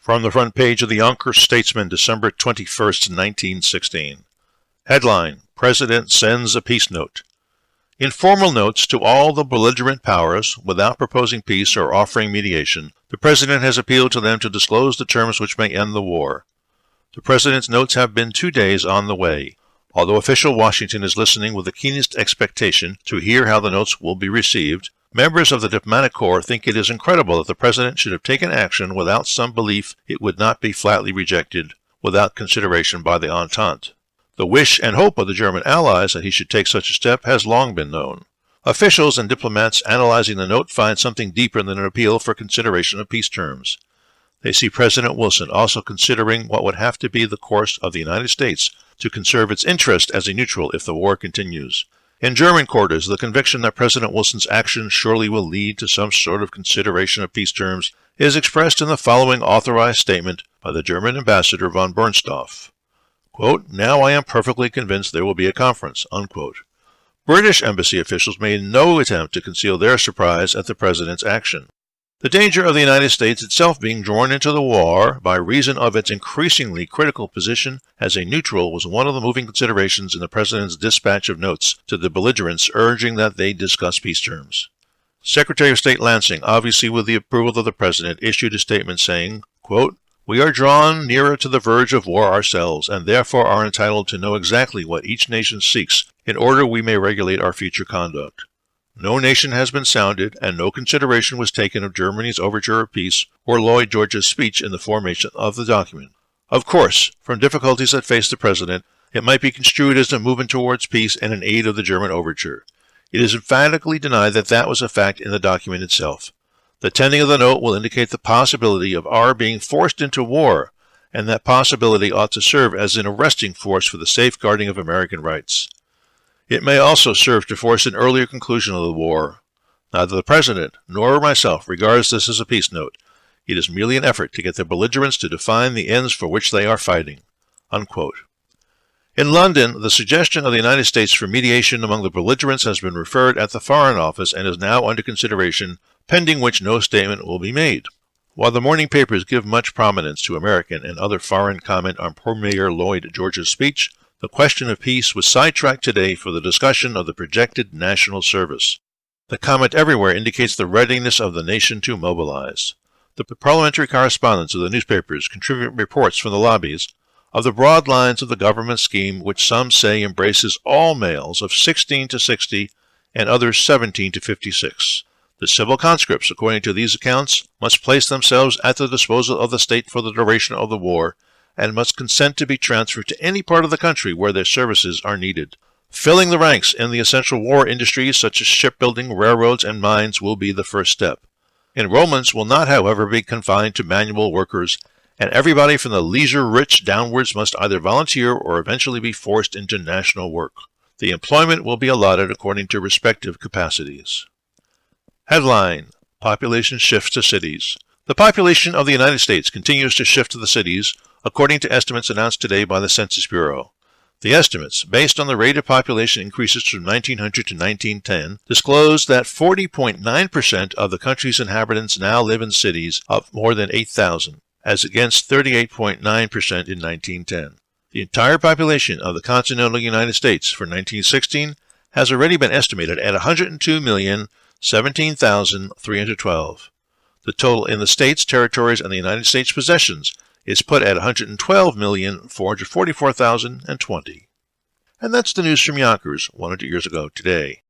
From the front page of the Yonkers Statesman, December 21st, 1916. Headline: President sends a peace note. Informal notes to all the belligerent powers, without proposing peace or offering mediation, the President has appealed to them to disclose the terms which may end the war. The President's notes have been 2 days on the way. Although official Washington is listening with the keenest expectation to hear how the notes will be received, members of the diplomatic corps think it is incredible that the President should have taken action without some belief it would not be flatly rejected, without consideration by the Entente. The wish and hope of the German allies that he should take such a step has long been known. Officials and diplomats analyzing the note find something deeper than an appeal for consideration of peace terms. They see President Wilson also considering what would have to be the course of the United States to conserve its interest as a neutral if the war continues. In German quarters, the conviction that President Wilson's actions surely will lead to some sort of consideration of peace terms is expressed in the following authorized statement by the German ambassador von Bernstorff. Quote, "Now I am perfectly convinced there will be a conference." Unquote. British embassy officials made no attempt to conceal their surprise at the President's action. The danger of the United States itself being drawn into the war by reason of its increasingly critical position as a neutral was one of the moving considerations in the President's dispatch of notes to the belligerents urging that they discuss peace terms. Secretary of State Lansing, obviously with the approval of the President, issued a statement saying, quote, "We are drawn nearer to the verge of war ourselves, and therefore are entitled to know exactly what each nation seeks in order we may regulate our future conduct. No nation has been sounded, and no consideration was taken of Germany's overture of peace or Lloyd George's speech in the formation of the document. Of course, from difficulties that face the President, it might be construed as a movement towards peace and an aid of the German overture. It is emphatically denied that that was a fact in the document itself. The tending of the note will indicate the possibility of our being forced into war, and that possibility ought to serve as an arresting force for the safeguarding of American rights. It may also serve to force an earlier conclusion of the war. Neither the President nor myself regards this as a peace note. It is merely an effort to get the belligerents to define the ends for which they are fighting." Unquote. In London, the suggestion of the United States for mediation among the belligerents has been referred at the Foreign Office and is now under consideration, pending which no statement will be made. While the morning papers give much prominence to American and other foreign comment on Premier Lloyd George's speech, the question of peace was sidetracked today for the discussion of the projected national service. The comment everywhere indicates the readiness of the nation to mobilize. The parliamentary correspondents of the newspapers contribute reports from the lobbies of the broad lines of the government scheme, which some say embraces all males of 16 to 60 and others 17 to 56. The civil conscripts, according to these accounts, must place themselves at the disposal of the state for the duration of the war, and must consent to be transferred to any part of the country where their services are needed. Filling the ranks in the essential war industries such as shipbuilding, railroads, and mines will be the first step. Enrollments will not, however, be confined to manual workers, and everybody from the leisure-rich downwards must either volunteer or eventually be forced into national work. The employment will be allotted according to respective capacities. Headline: Population shifts to cities. The population of the United States continues to shift to the cities, according to estimates announced today by the Census Bureau. The estimates, based on the rate of population increases from 1900 to 1910, disclose that 40.9% of the country's inhabitants now live in cities of more than 8,000, as against 38.9% in 1910. The entire population of the continental United States for 1916 has already been estimated at 102,017,312. The total in the states, territories, and the United States possessions is put at 112,444,020. And that's the news from Yonkers 100 years ago today.